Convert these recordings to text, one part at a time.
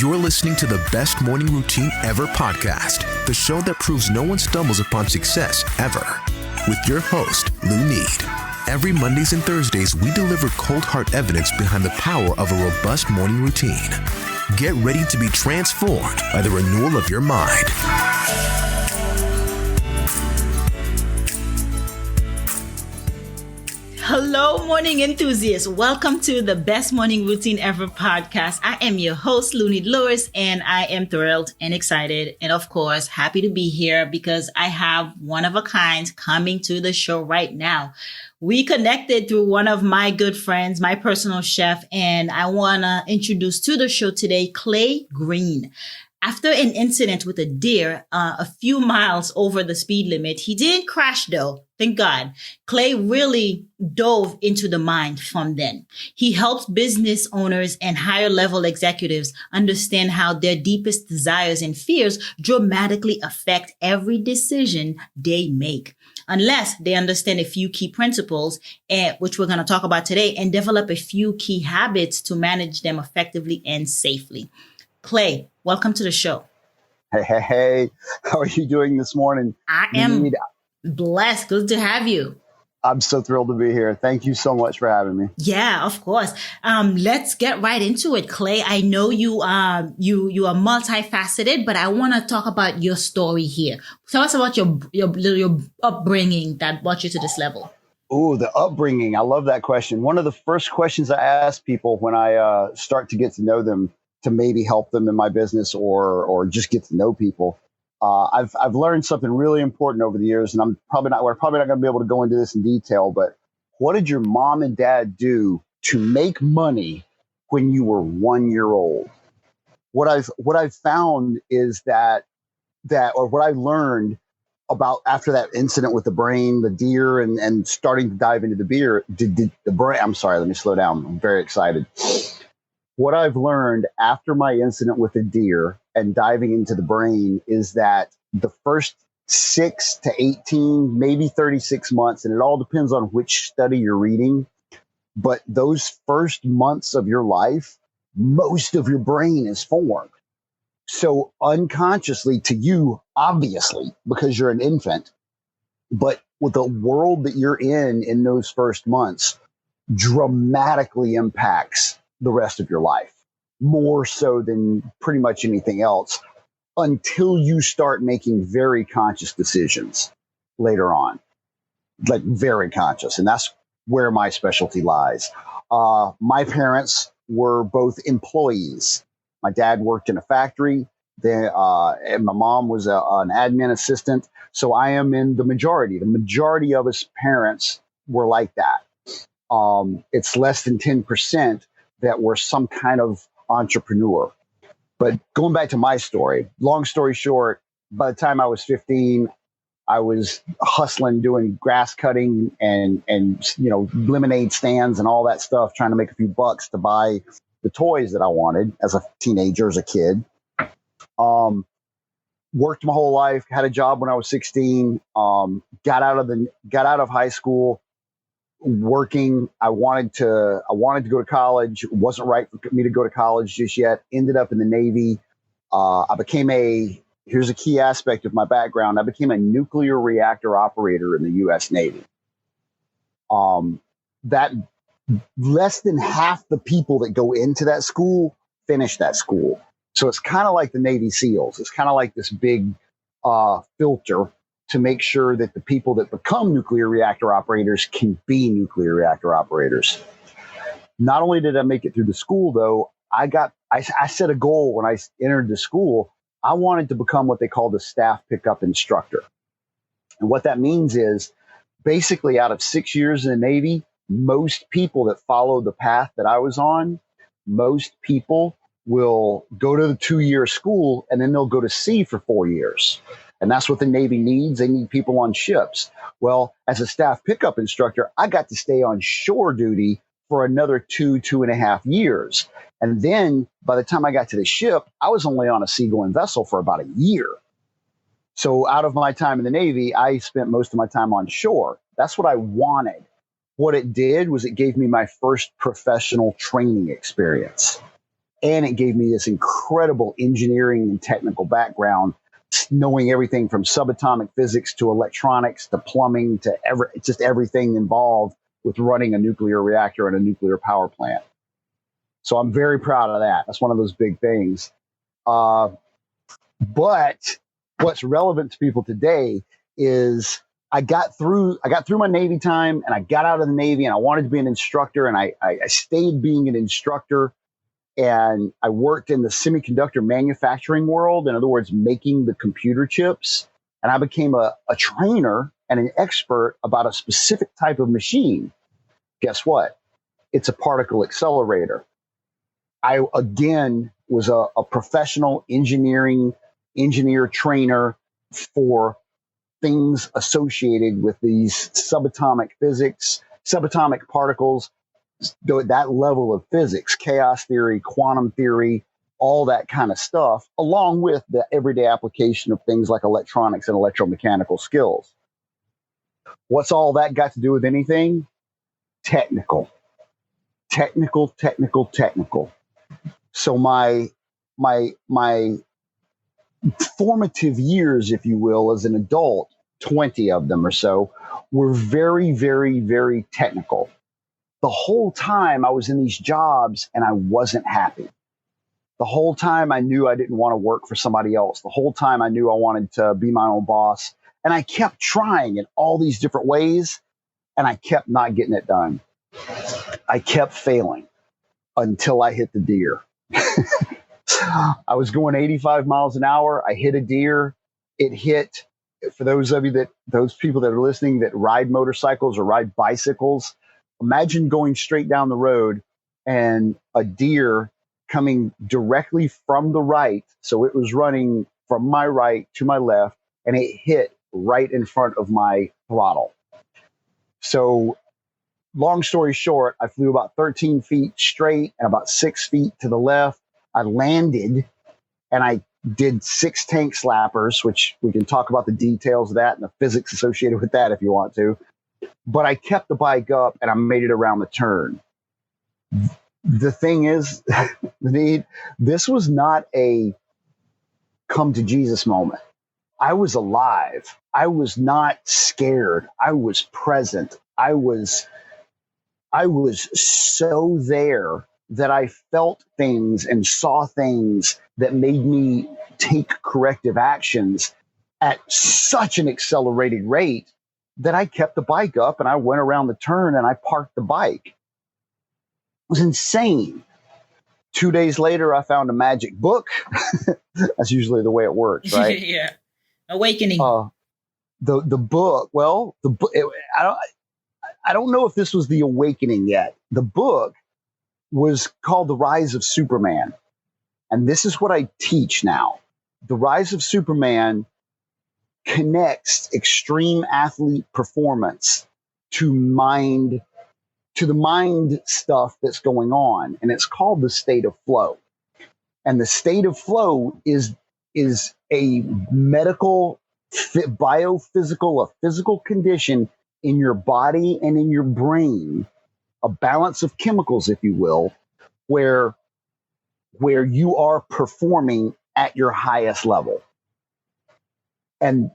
You're listening to the Best Morning Routine Ever podcast, the show that proves no one stumbles upon success ever. With your host, Lou Need. Every Mondays and Thursdays, we deliver cold hard evidence behind the power of a robust morning routine. Get ready to be transformed by the renewal of your mind. Hello, morning enthusiasts. Welcome to the Best Morning Routine Ever podcast. I am your host, Lunid Lewis, and I am thrilled and excited and, of course, happy to be here because I have one of a kind coming to the show right now. We connected through one of my good friends, my personal chef, and I want to introduce to the show today, Clay Green. After an incident with a deer a few miles over the speed limit, he didn't crash though, thank God. Clay really dove into the mind from then. He helps business owners and higher level executives understand how their deepest desires and fears dramatically affect every decision they make. Unless they understand a few key principles, which we're going to talk about today, and develop a few key habits to manage them effectively and safely. Clay, welcome to the show. Hey. How are you doing this morning? I am blessed. Good to have you. I'm so thrilled to be here. Thank you so much for having me. Yeah, of course. Let's get right into it, Clay. I know you are multifaceted, but I want to talk about your story here. Tell us about your upbringing that brought you to this level. Oh, the upbringing. I love that question. One of the first questions I ask people when I start to get to know them, to maybe help them in my business or just get to know people. I've learned something really important over the years, and we're probably not going to be able to go into this in detail, but what did your mom and dad do to make money when you were 1 year old? What I've found is that or what I learned about after that incident with the brain, the deer, and starting to dive into the brain. I'm sorry, let me slow down. I'm very excited. What I've learned after my incident with the deer and diving into the brain is that the first 6 to 18, maybe 36 months, and it all depends on which study you're reading, but those first months of your life, most of your brain is formed. So unconsciously to you, obviously, because you're an infant, but with the world that you're in those first months dramatically impacts the rest of your life, more so than pretty much anything else, until you start making very conscious decisions later on, like very conscious. And that's where my specialty lies. My parents were both employees. My dad worked in a factory, and my mom was an admin assistant. So I am in the majority. The majority of us parents were like that. It's less than 10% that were some kind of entrepreneur. But going back to my story, long story short, by the time I was 15, I was hustling, doing grass cutting and lemonade stands and all that stuff, trying to make a few bucks to buy the toys that I wanted as a teenager, as a kid. Worked my whole life, had a job when I was 16, got out of high school, working. I wanted to go to college. It wasn't right for me to go to college just yet. Ended up in the Navy. I became here's a key aspect of my background. I became a nuclear reactor operator in the U.S. Navy. That less than half the people that go into that school finish that school. So it's kind of like the Navy SEALs. It's kind of like this big filter to make sure that the people that become nuclear reactor operators can be nuclear reactor operators. Not only did I make it through the school, though, I set a goal when I entered the school. I wanted to become what they call the staff pickup instructor. And what that means is basically out of 6 years in the Navy, most people that follow the path that I was on, most people will go to the 2-year school and then they'll go to sea for 4 years. And that's what the Navy needs. They need people on ships. Well, as a staff pickup instructor, I got to stay on shore duty for another 2.5 years. And then by the time I got to the ship, I was only on a seagoing vessel for about a year. So out of my time in the Navy, I spent most of my time on shore. That's what I wanted. What it did was it gave me my first professional training experience. And it gave me this incredible engineering and technical background, knowing everything from subatomic physics to electronics to plumbing to just everything involved with running a nuclear reactor and a nuclear power plant. So I'm very proud of that. That's one of those big things. But what's relevant to people today is I got through my Navy time, and I got out of the Navy, and I wanted to be an instructor, and I stayed being an instructor, and I worked in the semiconductor manufacturing world. In other words, making the computer chips. And I became a trainer and an expert about a specific type of machine. Guess what? It's a particle accelerator. I, again, was a professional engineer trainer for things associated with these subatomic physics, subatomic particles, that level of physics, chaos theory, quantum theory, all that kind of stuff, along with the everyday application of things like electronics and electromechanical skills. What's all that got to do with anything? Technical. So my formative years, if you will, as an adult, 20 of them or so, were very, very, very technical. The whole time I was in these jobs and I wasn't happy. The whole time I knew I didn't want to work for somebody else. The whole time I knew I wanted to be my own boss. And I kept trying in all these different ways, and I kept not getting it done. I kept failing until I hit the deer. I was going 85 miles an hour. I hit a deer. It hit, for those people that are listening that ride motorcycles or ride bicycles, imagine going straight down the road and a deer coming directly from the right. So it was running from my right to my left, and it hit right in front of my throttle. So long story short, I flew about 13 feet straight and about 6 feet to the left. I landed and I did 6 tank slappers, which we can talk about the details of that and the physics associated with that if you want to. But I kept the bike up and I made it around the turn. The thing is, this was not a come to Jesus moment. I was alive. I was not scared. I was present. I was so there that I felt things and saw things that made me take corrective actions at such an accelerated rate that I kept the bike up and I went around the turn and I parked the bike. It was insane. 2 days later, I found a magic book. That's usually the way it works, right? Yeah. Awakening. The book. Well, the book. I don't know if this was the awakening yet. The book was called The Rise of Superman, and this is what I teach now. The Rise of Superman connects extreme athlete performance to the mind stuff that's going on, and it's called the state of flow. And the state of flow is a medical, biophysical, a physical condition in your body and in your brain, a balance of chemicals, if you will, where you are performing at your highest level. And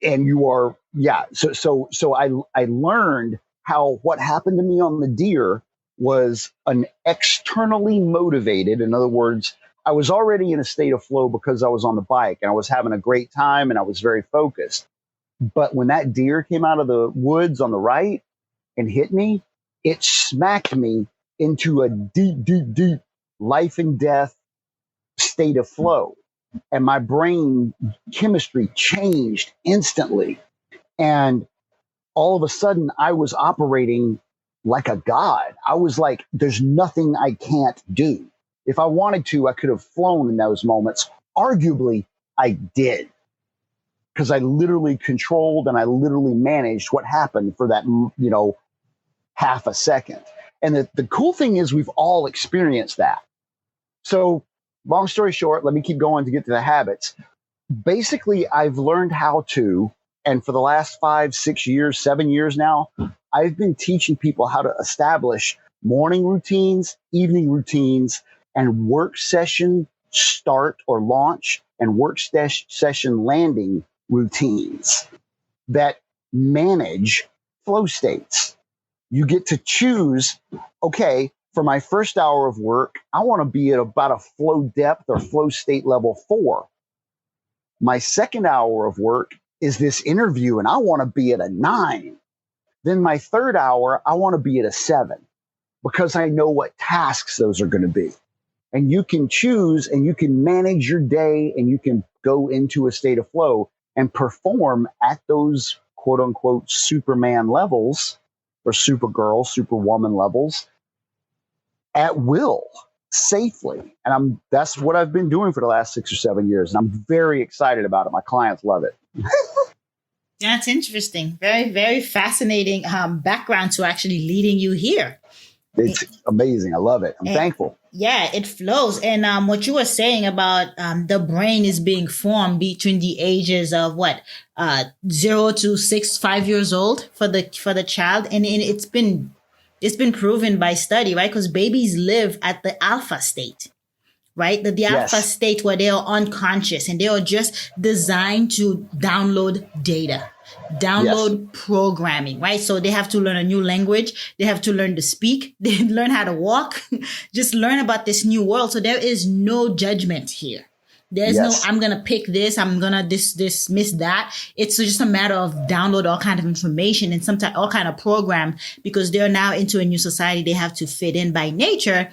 you are, yeah. So I learned how what happened to me on the deer was an externally motivated. In other words, I was already in a state of flow because I was on the bike and I was having a great time and I was very focused. But when that deer came out of the woods on the right and hit me, it smacked me into a deep, deep, deep life and death state of flow. And my brain chemistry changed instantly. And all of a sudden, I was operating like a god. I was like, there's nothing I can't do. If I wanted to, I could have flown in those moments. Arguably, I did. Because I literally controlled and I literally managed what happened for that, half a second. And the cool thing is we've all experienced that. So long story short, let me keep going to get to the habits. Basically, I've learned how to, and for the last 5, 6 years, 7 years now, I've been teaching people how to establish morning routines, evening routines, and work session start or launch and work session landing routines that manage flow states. You get to choose, okay, for my first hour of work, I want to be at about a flow depth or flow state level 4. My second hour of work is this interview and I want to be at a 9. Then my third hour, I want to be at a 7 because I know what tasks those are going to be. And you can choose and you can manage your day and you can go into a state of flow and perform at those quote unquote Superman levels or Supergirl, Superwoman levels at will, safely. And that's what I've been doing for the last 6 or 7 years. And I'm very excited about it. My clients love it. That's interesting. Very, very fascinating background to actually leading you here. It's amazing. I love it. I'm thankful. Yeah, it flows. And what you were saying about the brain is being formed between the ages of 0 to 5 years old for the child, and it's been proven by study, right? Because babies live at the alpha state, right? The alpha state where they are unconscious and they are just designed to download data. Programming, right? So they have to learn a new language. They have to learn to speak. They learn how to walk, just learn about this new world. So there is no judgment here. There's no, I'm going to pick this. I'm going to dismiss that. It's just a matter of download all kind of information and sometimes all kind of program because they're now into a new society. They have to fit in by nature.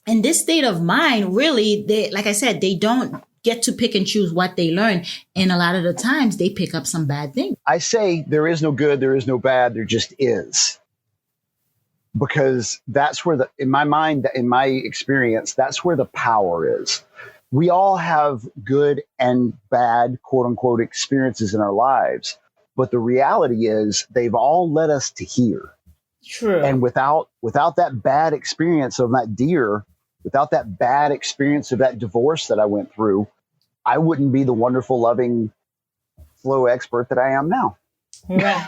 And this state of mind, really, like I said, they don't get to pick and choose what they learn. And a lot of the times they pick up some bad things. I say there is no good, there is no bad, there just is. Because that's where in my mind, in my experience, that's where the power is. We all have good and bad, quote unquote, experiences in our lives. But the reality is they've all led us to here. True. And without that bad experience of that deer, without that bad experience of that divorce that I went through, I wouldn't be the wonderful, loving flow expert that I am now. Right.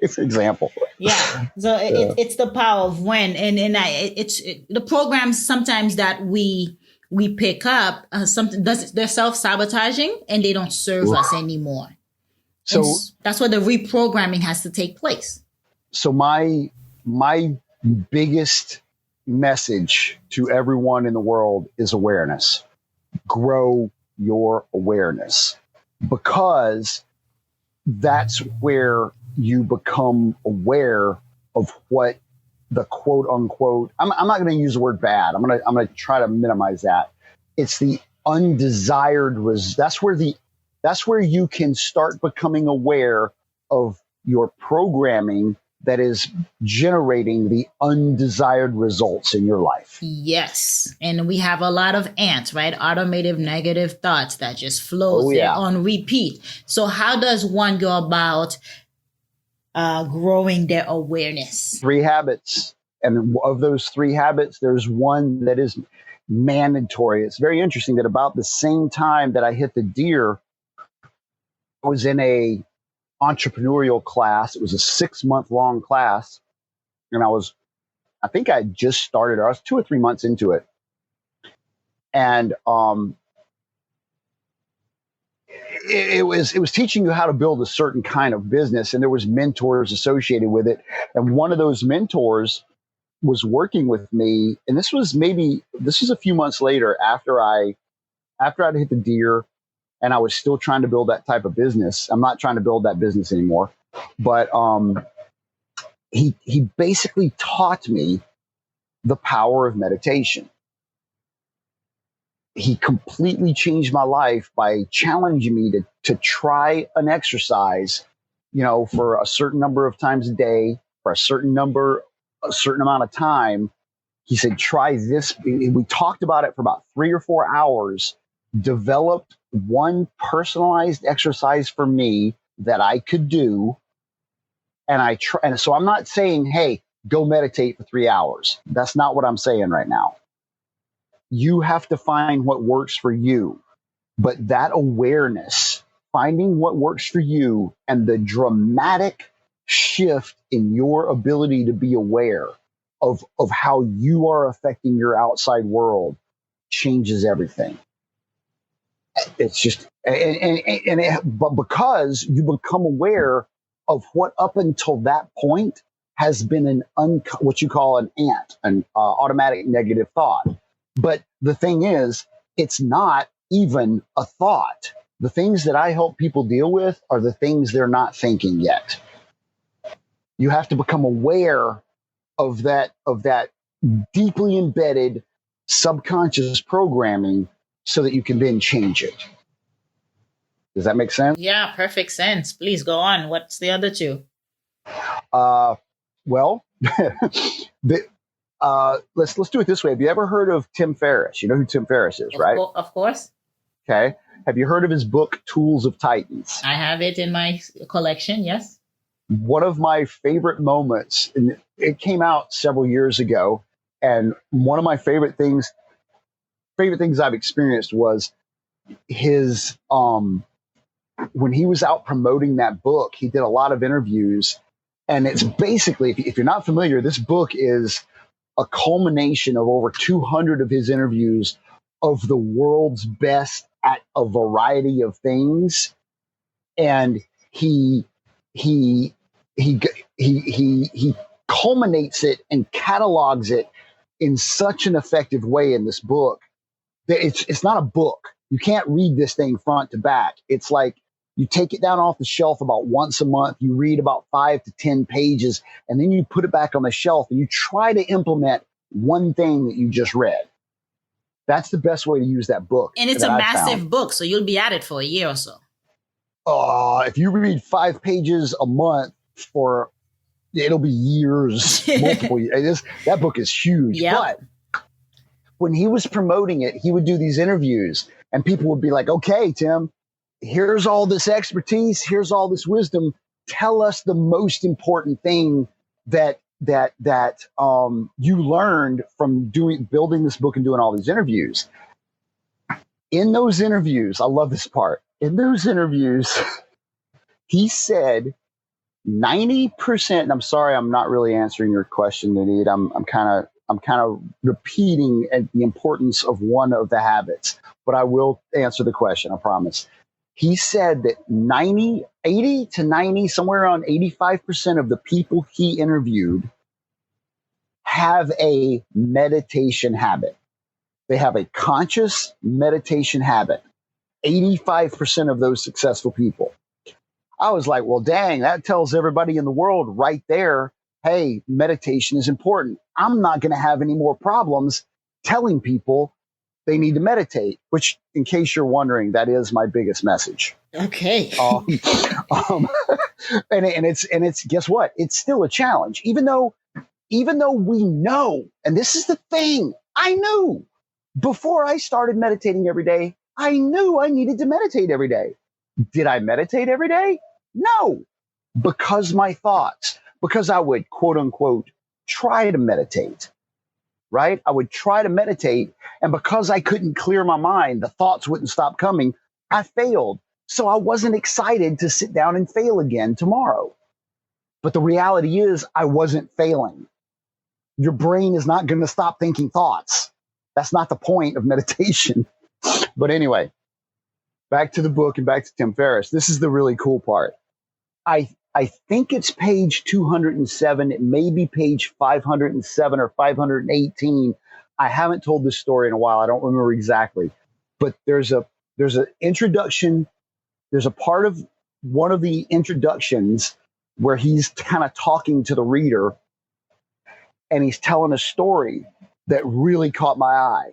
For example. Yeah. So it's the power of when, and it's the programs sometimes that we pick up, they're self-sabotaging and they don't serve us anymore. So that's where the reprogramming has to take place. So my biggest message to everyone in the world is awareness. Grow your awareness, because that's where you become aware of what the quote unquote, I'm not going to use the word bad. I'm going to try to minimize that. It's the undesired that's where you can start becoming aware of your programming that is generating the undesired results in your life. Yes. And we have a lot of ants, right? Automated negative thoughts that just flows there on repeat. So how does one go about growing their awareness? 3 habits. And of those 3 habits, there's one that is mandatory. It's very interesting that about the same time that I hit the deer, I was in a entrepreneurial class. It was a 6-month long class. And I think I had just started, or I was 2 or 3 months into it. And it was teaching you how to build a certain kind of business. And there was mentors associated with it. And one of those mentors was working with me. And this was a few months later after I'd hit the deer. And I was still trying to build that type of business. I'm not trying to build that business anymore. But he basically taught me the power of meditation. He completely changed my life by challenging me to try an exercise, for a certain number of times a day, for a certain amount of time. He said, try this. We talked about it for about 3 or 4 hours, developed one personalized exercise for me that I could do. And so I'm not saying, hey, go meditate for 3 hours. That's not what I'm saying right now. You have to find what works for you. But that awareness, finding what works for you, and the dramatic shift in your ability to be aware of how you are affecting your outside world changes everything. It's just, but because you become aware of what up until that point has been what you call an automatic negative thought. But the thing is, it's not even a thought. The things that I help people deal with are the things they're not thinking yet. You have to become aware of that deeply embedded subconscious programming so that you can then change it. Does that make sense? Yeah, perfect sense. Please go on. What's the other two? Well, let's do it this way. Have you ever heard of Tim Ferriss? You know who Tim Ferriss is, right? Of course. Okay. Have you heard of his book, Tools of Titans? I have it in my collection, yes. One of my favorite moments, and it came out several years ago, and one of my favorite things I've experienced was his when he was out promoting that book, he did a lot of interviews, and it's basically, if you're not familiar, this book is a culmination of over 200 of his interviews of the world's best at a variety of things, and he culminates it and catalogs it in such an effective way in this book that it's not a book. You can't read this thing front to back. It's like you take it down off the shelf about once a month, you read about 5 to 10 pages, and then you put it back on the shelf and you try to implement one thing that you just read. That's the best way to use that book. And it's a massive book, so you'll be at it for a year or so. If you read 5 pages a month it'll be years, multiple years. That book is huge. Yep. But when he was promoting it, he would do these interviews and people would be like, okay, Tim, here's all this expertise. Here's all this wisdom. Tell us the most important thing that you learned from building this book and doing all these interviews. In those interviews, I love this part. In those interviews, he said 90%, and I'm sorry, I'm not really answering your question, Lunid. I'm kind of repeating the importance of one of the habits, but I will answer the question, I promise. He said that 80 to 90, somewhere around 85% of the people he interviewed have a meditation habit. They have a conscious meditation habit. 85% of those successful people. I was like, well, dang, that tells everybody in the world right there, hey, meditation is important. I'm not going to have any more problems telling people they need to meditate, which, in case you're wondering, that is my biggest message. Okay. And it's guess what? It's still a challenge, even though we know, and this is the thing, I knew before I started meditating every day, I knew I needed to meditate every day. Did I meditate every day? No, because I would, quote unquote, try to meditate, right? I would try to meditate. And because I couldn't clear my mind, the thoughts wouldn't stop coming. I failed. So I wasn't excited to sit down and fail again tomorrow. But the reality is I wasn't failing. Your brain is not going to stop thinking thoughts. That's not the point of meditation. But anyway, back to the book and back to Tim Ferriss. This is the really cool part. I think it's page 207. It may be page 507 or 518. I haven't told this story in a while. I don't remember exactly. But there's an introduction. There's a part of one of the introductions where he's kind of talking to the reader and he's telling a story that really caught my eye.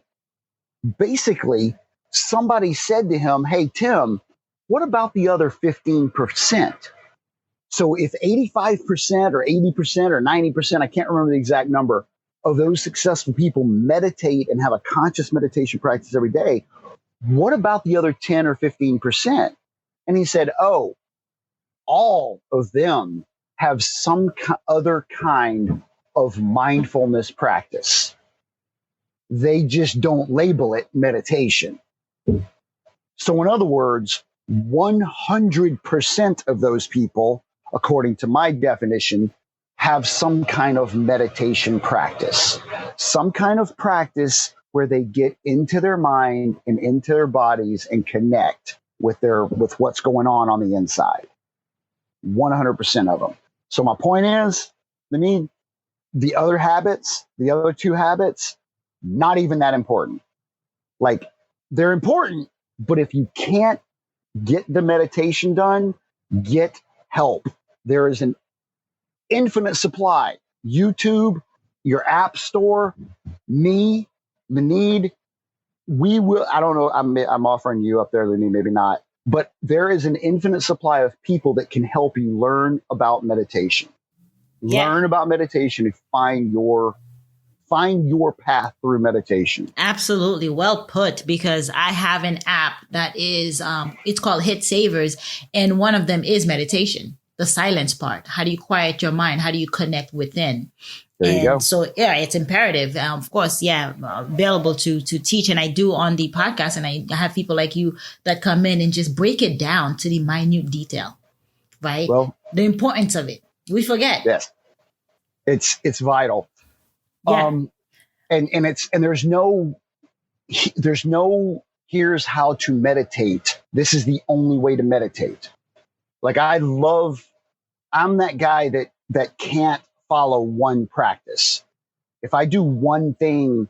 Basically, somebody said to him, hey, Tim, what about the other 15%? So if 85% or 80% or 90%, I can't remember the exact number, of those successful people meditate and have a conscious meditation practice every day, what about the other 10 or 15%? And he said, oh, all of them have some other kind of mindfulness practice. They just don't label it meditation. So in other words, 100% of those people, according to my definition, have some kind of meditation practice, some kind of practice where they get into their mind and into their bodies and connect with what's going on the inside. 100% of them. So my point is, the other two habits, not even that important. Like, they're important, but if you can't get the meditation done, get help. There is an infinite supply. YouTube, your app store, me, Lunid. We will, I don't know, I'm offering you up there, Lunid, maybe not, but there is an infinite supply of people that can help you learn about meditation. Yeah. Learn about meditation and find your path through meditation. Absolutely. Well put, because I have an app that is, it's called Hit Savers. And one of them is meditation, the silence part. How do you quiet your mind? How do you connect within? There you go. So yeah, it's imperative. Of course, yeah, available to teach. And I do on the podcast, and I have people like you that come in and just break it down to the minute detail, right? Well, the importance of it. We forget. Yes. It's vital. Yeah. And there's no here's how to meditate. This is the only way to meditate. Like, I'm that guy that can't follow one practice. If I do one thing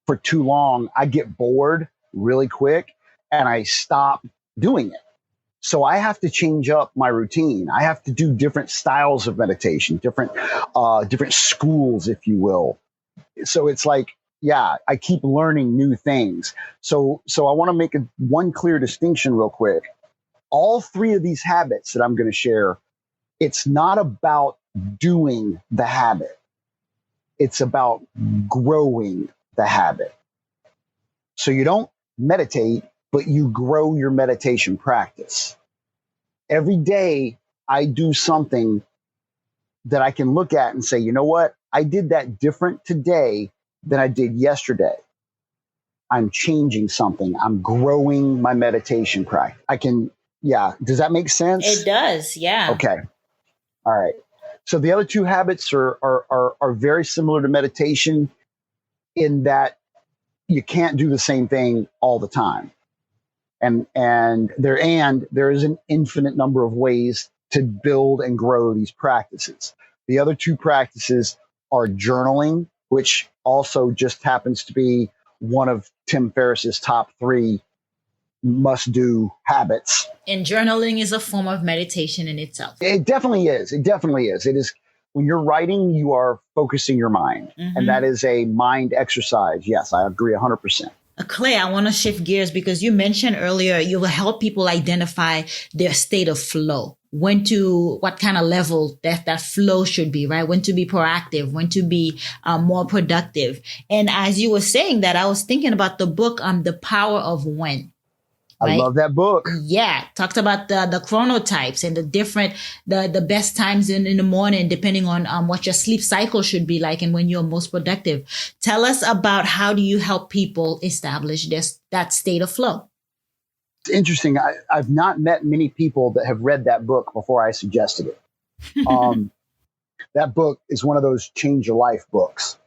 for too long, I get bored really quick and I stop doing it. So I have to change up my routine. I have to do different styles of meditation, different schools, if you will. So it's like, yeah, I keep learning new things. So I want to make one clear distinction real quick. All three of these habits that I'm going to share, it's not about doing the habit. It's about growing the habit. So you don't meditate, but you grow your meditation practice. Every day I do something that I can look at and say, you know what? I did that different today than I did yesterday. I'm changing something. I'm growing my meditation practice. Does that make sense? It does. Yeah. Okay. All right. So the other two habits are very similar to meditation in that you can't do the same thing all the time. And there is an infinite number of ways to build and grow these practices. The other two practices are journaling, which also just happens to be one of Tim Ferriss's top 3 must-do habits. And journaling is a form of meditation in itself. It definitely is. It is. When you're writing, you are focusing your mind. Mm-hmm. And that is a mind exercise. Yes, I agree 100%. Clay, I want to shift gears because you mentioned earlier you will help people identify their state of flow, what kind of level that flow should be, right? When to be proactive, when to be more productive. And as you were saying that, I was thinking about the book, The Power of When. Right? I love that book. Yeah. Talked about the chronotypes and the best times in the morning, depending on what your sleep cycle should be like and when you're most productive. Tell us about how do you help people establish that state of flow? It's interesting. I've not met many people that have read that book before I suggested it. That book is one of those change your life books.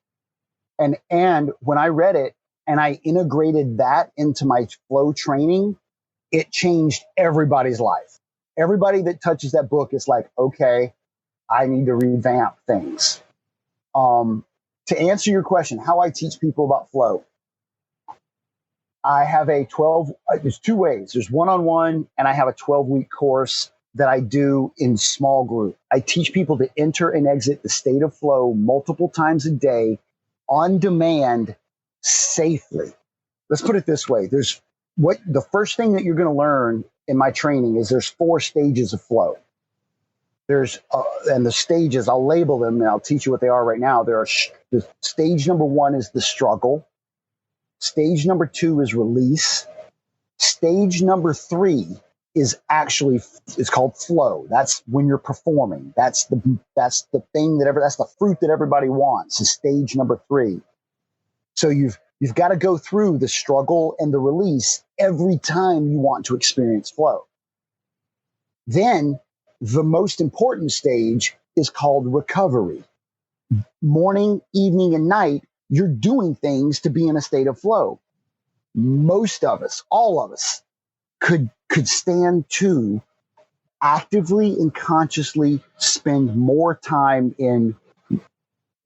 And when I read it and I integrated that into my flow training, it changed everybody's life. Everybody that touches that book is like, okay, I need to revamp things. To answer your question, how I teach people about flow, I have there's 2 ways. There's one-on-one, and I have a 12-week course that I do in small group. I teach people to enter and exit the state of flow multiple times a day on demand safely. Let's put it this way. The first thing that you're going to learn in my training is there's 4 stages of flow. And the stages, I'll label them and I'll teach you what they are right now. The stage number 1 is the struggle. Stage number 2 is release. Stage number 3 is it's called flow. That's when you're performing. That's the thing that's the fruit that everybody wants, is stage number 3. So you've got to go through the struggle and the release every time you want to experience flow. Then the most important stage is called recovery. Morning, evening, and night, you're doing things to be in a state of flow. Most of us, all of us, could stand to actively and consciously spend more time in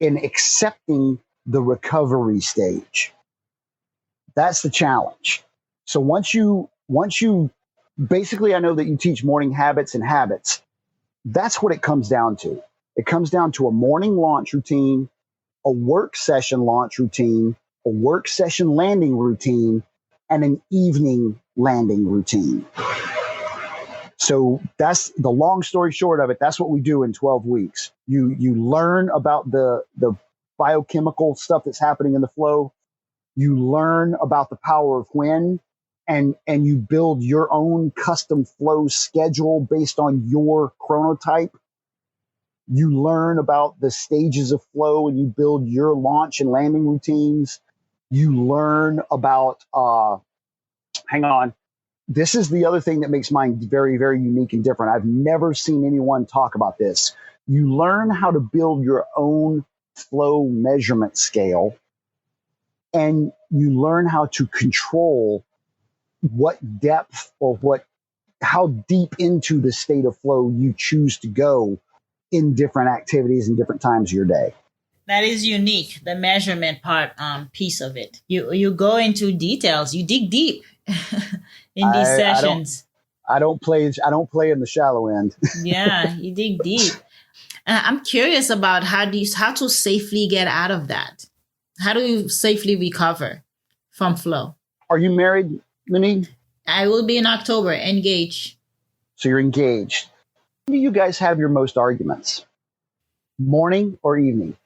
accepting the recovery stage. That's the challenge. So once you basically, I know that you teach morning habits and habits. That's what it comes down to. It comes down to a morning launch routine, a work session launch routine, a work session landing routine, and an evening landing routine. So that's the long story short of it. That's what we do in 12 weeks. You learn about the biochemical stuff that's happening in the flow. You learn about the power of when, and you build your own custom flow schedule based on your chronotype. You learn about the stages of flow and you build your launch and landing routines. You learn about, this is the other thing that makes mine very, very unique and different. I've never seen anyone talk about this. You learn how to build your own flow measurement scale, and you learn how to control what depth or how deep into the state of flow you choose to go in different activities and different times of your day. That is unique, the measurement part piece of it. You go into details, you dig deep in these sessions. I don't play in the shallow end. Yeah, you dig deep. I'm curious about how to safely get out of that. How do you safely recover from flow? Are you married, Lunid? I will be in October, engaged. So you're engaged. When do you guys have your most arguments? Morning or evening?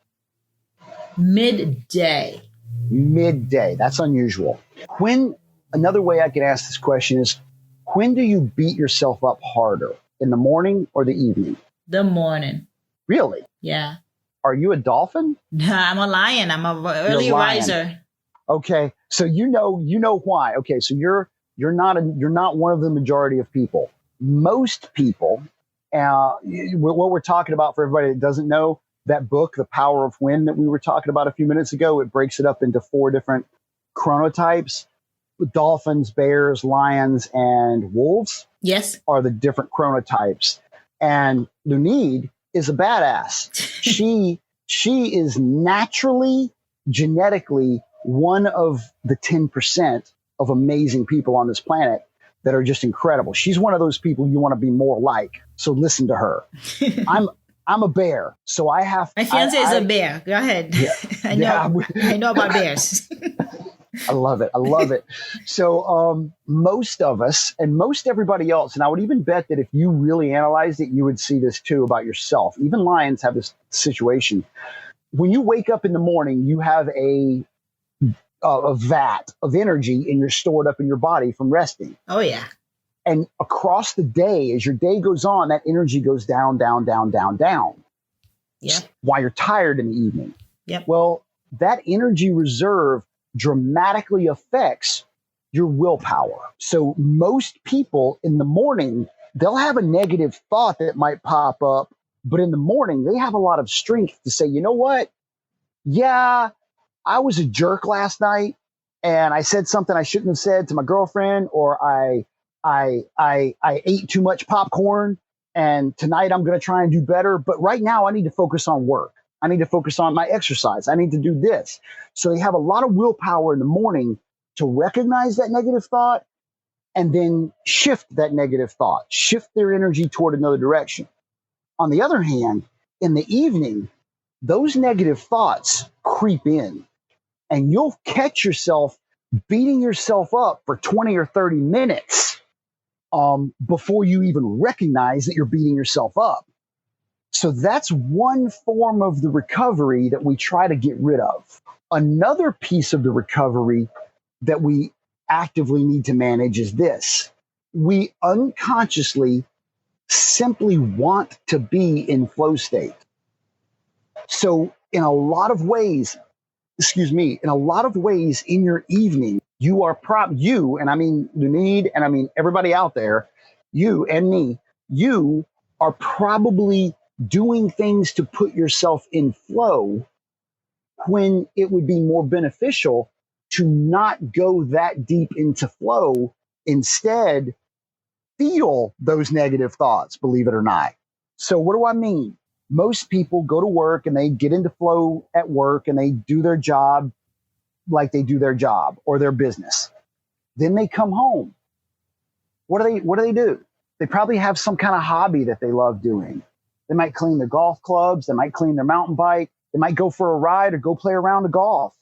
Midday. Midday. That's unusual. Another way I can ask this question is, when do you beat yourself up harder? In the morning or the evening? The morning. Really? Yeah. Are you a dolphin? I'm a lion. I'm a early riser. Okay. So you know why. Okay. So you're not one of the majority of people. Most people, what we're talking about for everybody that doesn't know, that book, The Power of When, that we were talking about a few minutes ago, it breaks it up into 4 different chronotypes. Dolphins, bears, lions, and wolves. Yes. Are the different chronotypes. And Lunid is a badass. She is naturally, genetically, one of the 10% of amazing people on this planet that are just incredible. She's one of those people you want to be more like. So listen to her. I'm a bear, so I have. My fiance is a bear. Go ahead. Yeah, I know about bears. I love it. So most of us and most everybody else, and I would even bet that if you really analyzed it, you would see this too about yourself. Even lions have this situation. When you wake up in the morning, you have a vat of energy stored up in your body from resting. Oh, yeah. And across the day, as your day goes on, that energy goes down, down, down, down, down. Yeah. While you're tired in the evening. Yep. Well, that energy reserve dramatically affects your willpower. So most people in the morning, they'll have a negative thought that might pop up, but in the morning, they have a lot of strength to say, you know what? Yeah, I was a jerk last night and I said something I shouldn't have said to my girlfriend, or I ate too much popcorn and tonight I'm going to try and do better. But right now I need to focus on work. I need to focus on my exercise. I need to do this. So they have a lot of willpower in the morning to recognize that negative thought and then shift that negative thought, shift their energy toward another direction. On the other hand, in the evening, those negative thoughts creep in and you'll catch yourself beating yourself up for 20 or 30 minutes before you even recognize that you're beating yourself up. So that's one form of the recovery that we try to get rid of. Another piece of the recovery that we actively need to manage is this. We unconsciously simply want to be in flow state. So in a lot of ways in your evening, you are and I mean Lunid, and I mean everybody out there, you and me, you are probably doing things to put yourself in flow when it would be more beneficial to not go that deep into flow. Instead, feel those negative thoughts, believe it or not. So what do I mean? Most people go to work and they get into flow at work and they do their job like they do their job or their business. Then they come home. What do they do? They probably have some kind of hobby that they love doing. They might clean their golf clubs. They might clean their mountain bike. They might go for a ride or go play a round of golf.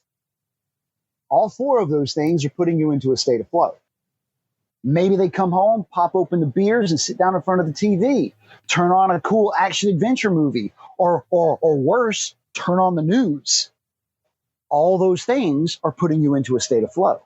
All four of those things are putting you into a state of flow. Maybe they come home, pop open the beers and sit down in front of the TV, turn on a cool action adventure movie, or worse, turn on the news. All those things are putting you into a state of flow.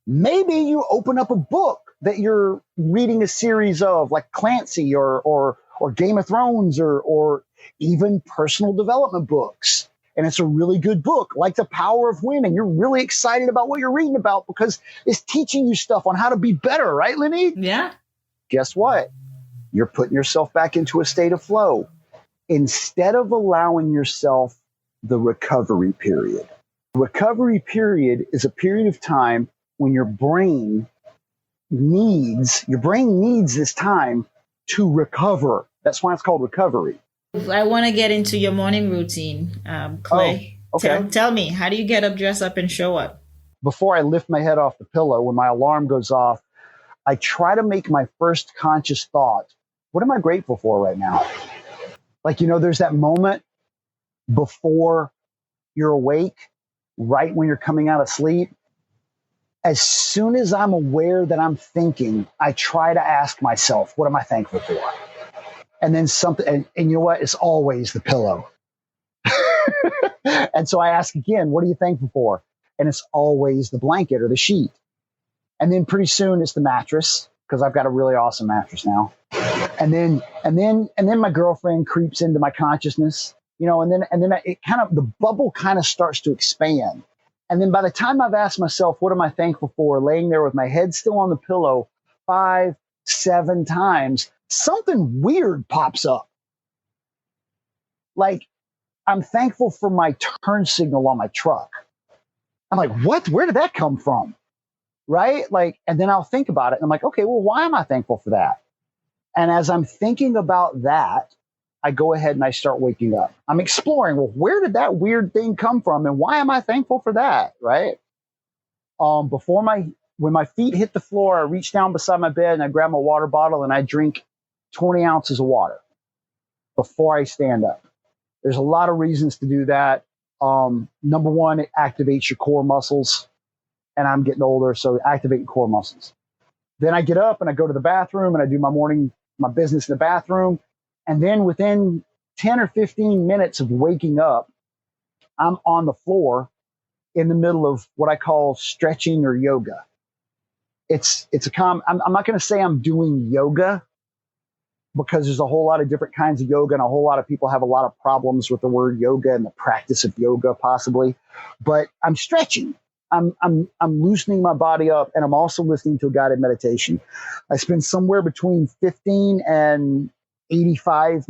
Maybe you open up a book that you're reading a series of, like Clancy or Game of Thrones or even personal development books. And it's a really good book, like The Power of When, and you're really excited about what you're reading about because it's teaching you stuff on how to be better, right, Lenny? Yeah. Guess what? You're putting yourself back into a state of flow instead of allowing yourself the recovery period. Recovery period is a period of time when your brain needs this time to recover. That's why it's called recovery. I want to get into your morning routine, Clay. Oh, okay. Tell me, how do you get up, dress up, and show up? Before I lift my head off the pillow, when my alarm goes off, I try to make my first conscious thought, what am I grateful for right now? Like, there's that moment before you're awake, right when you're coming out of sleep. As soon as I'm aware that I'm thinking, I try to ask myself, what am I thankful for? And then something, and you know what? It's always the pillow. And so I ask again, what are you thankful for? And it's always the blanket or the sheet. And then pretty soon it's the mattress, because I've got a really awesome mattress now. And then my girlfriend creeps into my consciousness, and then the bubble kind of starts to expand. And then by the time I've asked myself, what am I thankful for, laying there with my head still on the pillow 5, 7 times, something weird pops up. Like, I'm thankful for my turn signal on my truck. I'm like, what? Where did that come from? Right? Like, and then I'll think about it. And I'm like, okay, well, why am I thankful for that? And as I'm thinking about that, I go ahead and I start waking up. I'm exploring, well, where did that weird thing come from? And why am I thankful for that? Right? When my feet hit the floor, I reach down beside my bed and I grab my water bottle and I drink 20 ounces of water before I stand up. There's a lot of reasons to do that. Number one, it activates your core muscles, and I'm getting older, so activating core muscles. Then I get up and I go to the bathroom and I do my business in the bathroom. And then within 10 or 15 minutes of waking up, I'm on the floor in the middle of what I call stretching or yoga. I'm not going to say I'm doing yoga, because there's a whole lot of different kinds of yoga, and a whole lot of people have a lot of problems with the word yoga and the practice of yoga, possibly. But I'm stretching. I'm loosening my body up, and I'm also listening to a guided meditation. I spend somewhere between 15 and 85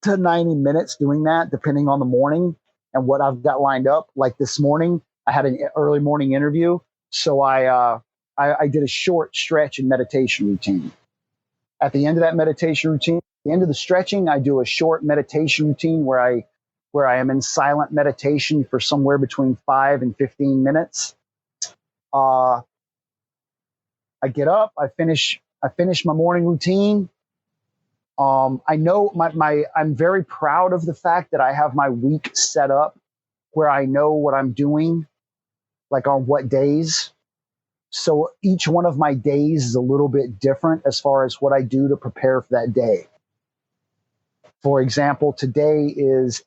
to 90 minutes doing that, depending on the morning and what I've got lined up. Like this morning, I had an early morning interview, so I did a short stretch and meditation routine. At the end of that meditation routine, at the end of the stretching, I do a short meditation routine where I am in silent meditation for somewhere between 5 and 15 minutes. I get up, I finish my morning routine. I know I'm very proud of the fact that I have my week set up where I know what I'm doing, like on what days. So each one of my days is a little bit different as far as what I do to prepare for that day. For example, today is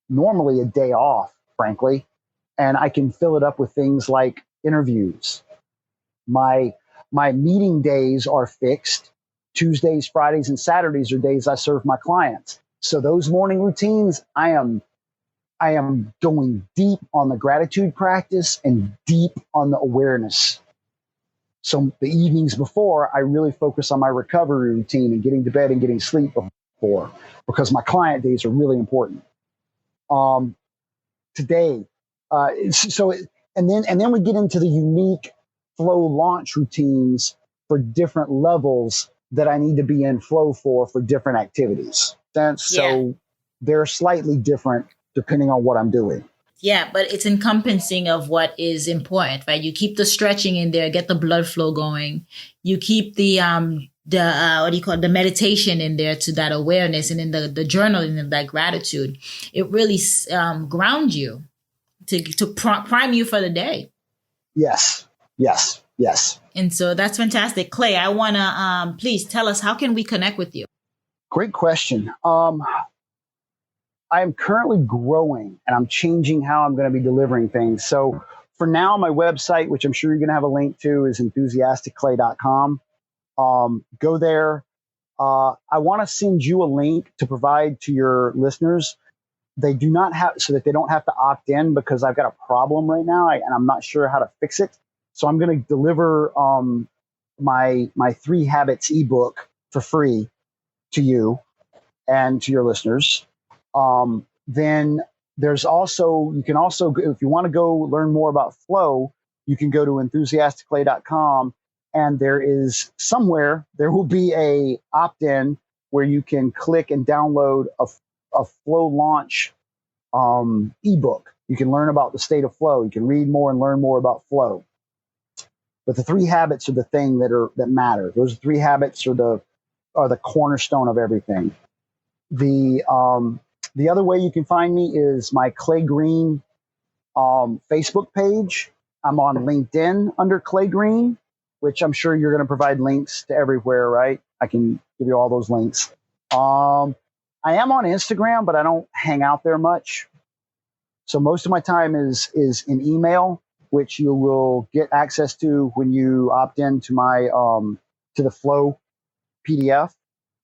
normally a day off, frankly, and I can fill it up with things like interviews. My meeting days are fixed. Tuesdays, Fridays, and Saturdays are days I serve my clients. So those morning routines, I am going deep on the gratitude practice and deep on the awareness. So the evenings before, I really focus on my recovery routine and getting to bed and getting sleep for, because my client days are really important. Today, and then we get into the unique flow launch routines for different levels that I need to be in flow for different activities. So they're slightly different depending on what I'm doing. Yeah, but it's encompassing of what is important, right? You keep the stretching in there, get the blood flow going. You keep the the meditation in there to that awareness, and then the journaling and that gratitude. It really grounds you to prime you for the day. Yes. And so that's fantastic. Clay, I want to please tell us, how can we connect with you? Great question. I am currently growing, and I'm changing how I'm going to be delivering things. So for now, my website, which I'm sure you're going to have a link to, is enthusiasticclay.com. Go there. I want to send you a link to provide to your listeners. They do not have, so that they don't have to opt in, because I've got a problem right now, and I'm not sure how to fix it. So I'm going to deliver my 3 Habits ebook for free to you and to your listeners. Then there's also, you can also, if you want to go learn more about flow, you can go to enthusiasticclay.com, and there will be a opt-in where you can click and download a flow launch ebook. You can learn about the state of flow. You can read more and learn more about flow. But the 3 habits are the thing that matter. Those 3 habits are the cornerstone of everything. The other way you can find me is my Clay Green Facebook page. I'm on LinkedIn under Clay Green, which I'm sure you're going to provide links to everywhere, right? I can give you all those links. I am on Instagram, but I don't hang out there much. So most of my time is in email, which you will get access to when you opt in to my to the Flow PDF,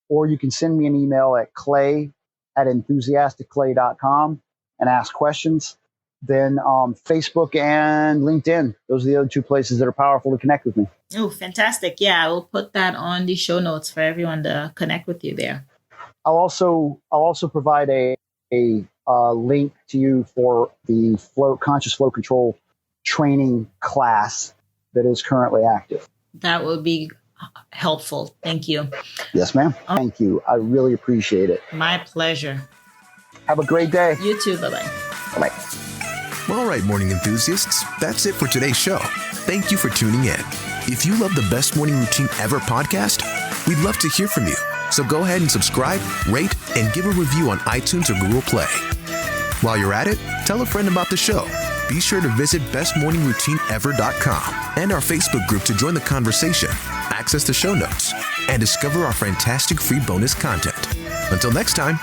or you can send me an email at clay@enthusiasticclay.com and ask questions. Then Facebook and LinkedIn, those are the other 2 places that are powerful to connect with me. Oh, fantastic. Yeah, I will put that on the show notes for everyone to connect with you there. I'll also provide a link to you for the conscious flow control training class that is currently active. That would be helpful. Thank you. Yes, ma'am. Thank you. I really appreciate it. My pleasure. Have a great day. You too. Bye-bye. Bye-bye. All right, morning enthusiasts, that's it for today's show. Thank you for tuning in. If you love the Best Morning Routine Ever podcast, we'd love to hear from you. So go ahead and subscribe, rate, and give a review on iTunes or Google Play. While you're at it, tell a friend about the show. Be sure to visit bestmorningroutineever.com and our Facebook group to join the conversation, access the show notes, and discover our fantastic free bonus content. Until next time,